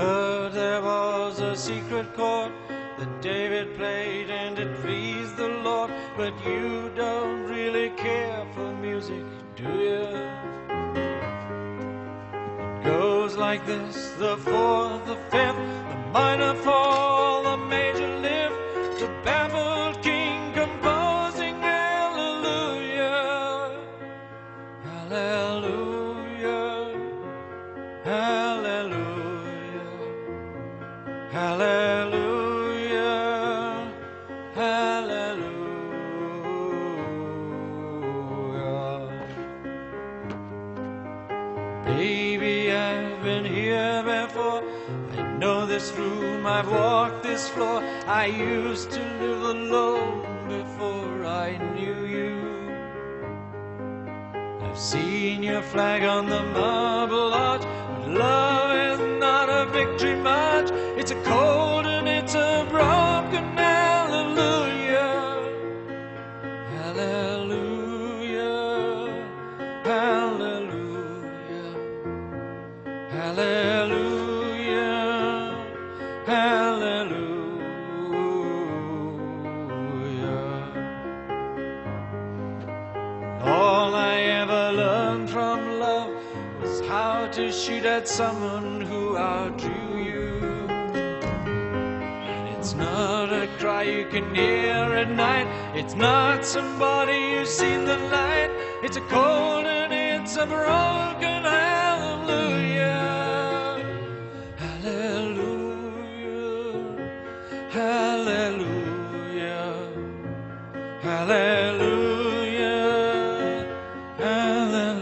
heard there was a secret chord that David played and it pleased the Lord. But you don't really care for music, do you? It goes like this: the fourth, the fifth, the minor fall, the major lift, the baffled king composing hallelujah, hallelujah, hallelujah, hallelujah, hallelujah. Baby, I've been here before. I know this room, I've walked this floor. I used to live alone before I knew you. I've seen your flag on the marble arch, but love is not a victory march. It's a cold and it's a broken hallelujah, hallelujah, hallelujah, hallelujah, hallelujah. All I ever learned from love was how to shoot at someone who outdrew you. And it's not a cry you can hear at night. It's not somebody who's seen the light. It's a cold and it's a broken hallelujah, hallelujah, hallelujah, hallelujah, hallelujah.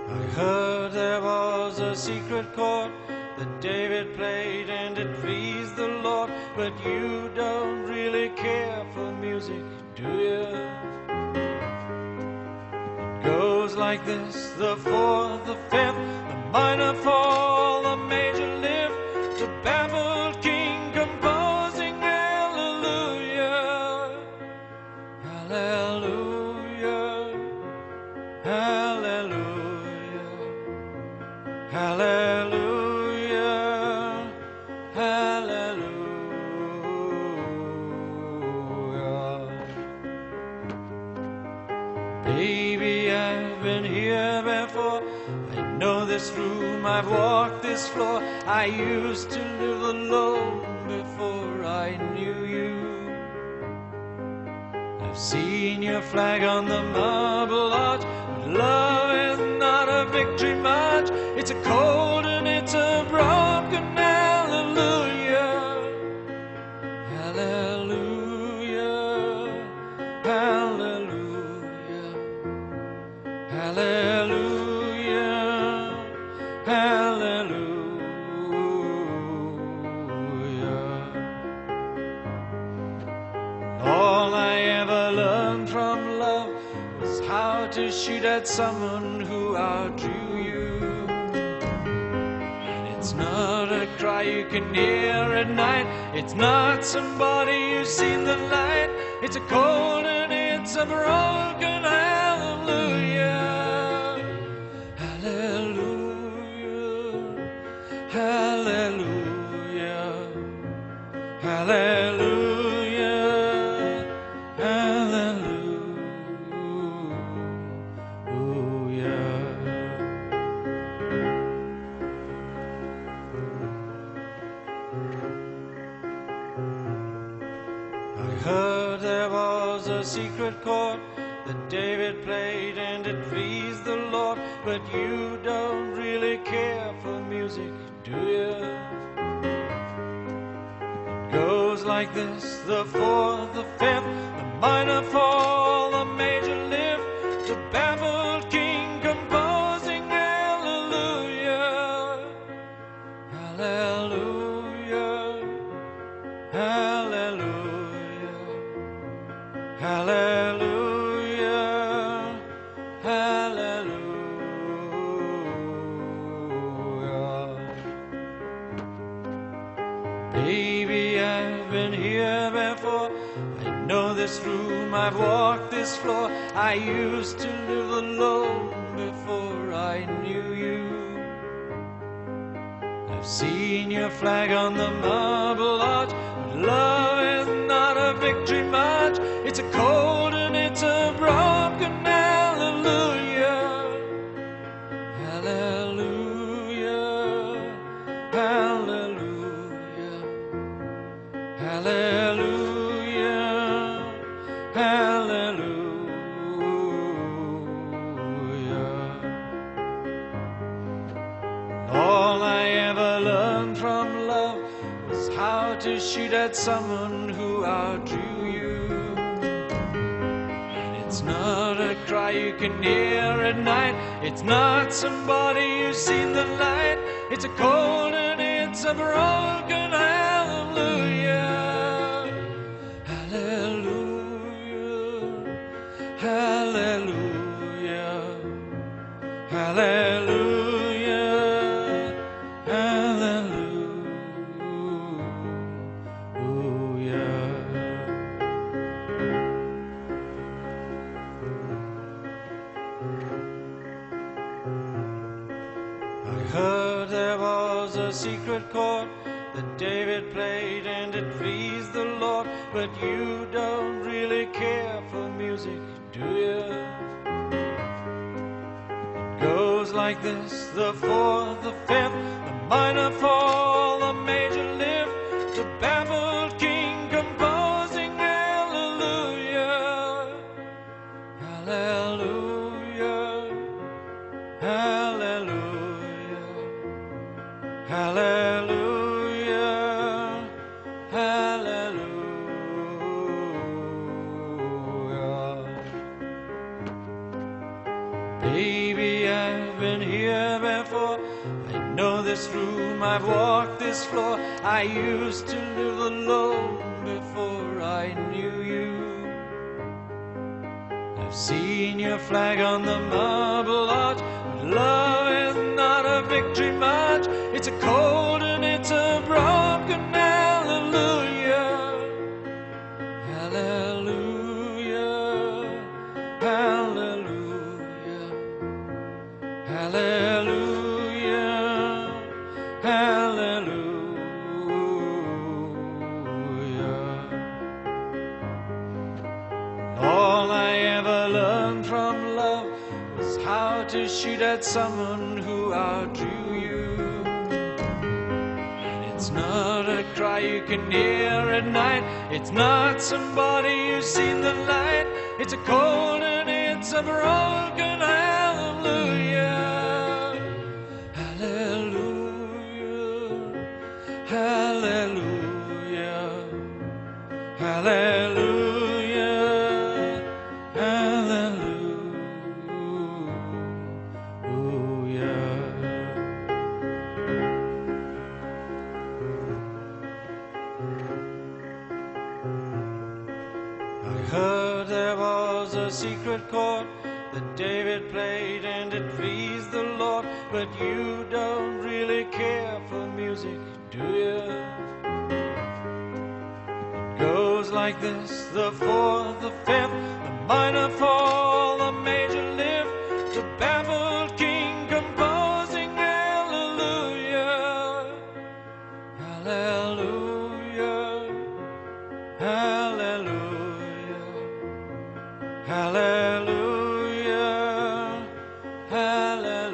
I heard there was a secret chord that David played and it pleased the Lord. But you don't really care for music, do you? It goes like this: the fourth, the fifth, the minor fall, the major lift, the baffled king composing hallelujah, hallelujah, hallelujah, hallelujah, hallelujah. Baby, I've been here before. I know this room, I've walked this floor. I used to live alone before I knew you. I've seen your flag on the marble arch, but love is not a victory march. It's a cold and it's a broken hallelujah, hallelujah, hallelujah, hallelujah, hallelujah. All I ever learned from love was how to shoot at someone who outdrew you. And it's not a cry you can hear at night. It's not somebody who's seen the light. It's a cold and it's a broken hallelujah, hallelujah, hallelujah, hallelujah, hallelujah. I heard there was a secret chord that David played and it pleased the Lord. But you don't really care for music, do you? It goes like this: the fourth, the fifth, the minor fall, the major lift, the baffled king composing hallelujah, hallelujah, hallelujah, hallelujah, hallelujah. Baby, I've been here this room, I've walked this floor. I used to live alone before I knew you. I've seen your flag on the marble arch, but love is not a victory march. It's a cold and it's a broken hallelujah. Hallelujah. Hallelujah. Hallelujah. Hallelujah. All I ever learned from love was how to shoot at someone who outdrew you. And it's not a cry you can hear at night. It's not somebody who's seen the light. It's a cold and it's a broken hallelujah. Hallelujah. Hallelujah. Hallelujah. I heard there was a secret chord that David played and it pleased the Lord, but you don't really care for music, do you? It goes like this: the fourth, the fifth, the minor fall, the major lift, the baffled king composing hallelujah. Hallelujah. Hallelujah. Hallelujah. Hallelujah. Baby, I've been here before. I know this room, I've walked this floor. I used to live alone before I knew you. I've seen your flag on the marble arch, but love is not a victory march. It's a cold and it's a broken hallelujah. Hallelujah. Hallelujah. Hallelujah. Hallelujah. All I ever learned from love was how to shoot at someone who outdrew you. And it's not a cry you can hear at night. It's not somebody who's seen the light. It's a cold and it's a broken hallelujah. Hallelujah. Hallelujah. Hallelujah. I heard there was a secret chord that David played and it pleased the Lord, but you don't really care for music, do you? It goes like this: the fourth, the fifth, the minor fall, the major lift, the baffled king composing hallelujah. Hallelujah. Hallelujah. Hallelujah. Hallelujah.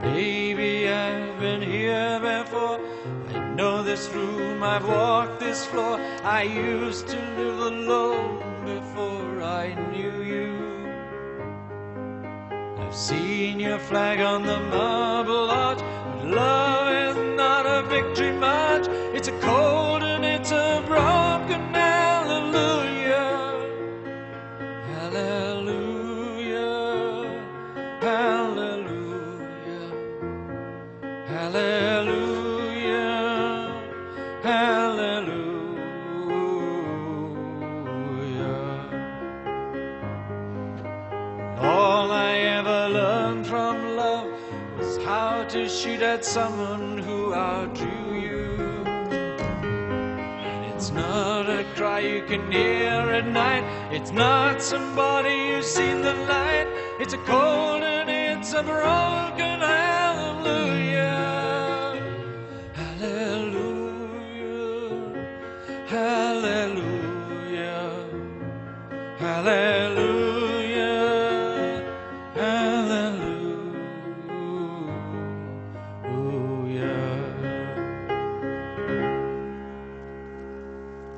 Baby, I've been here before. I know this room, I've walked this floor. I used to live alone before I knew you. I've seen your flag on the marble arch, but love is not a victory march. It's a cold and it's a broken hallelujah. Hallelujah. Hallelujah. Hallelujah. Hallelujah. All I ever learned from love was how to shoot at someone who outdrew It's not a cry you can hear at night. It's not somebody who's seen the light. It's a cold and it's a broken heart.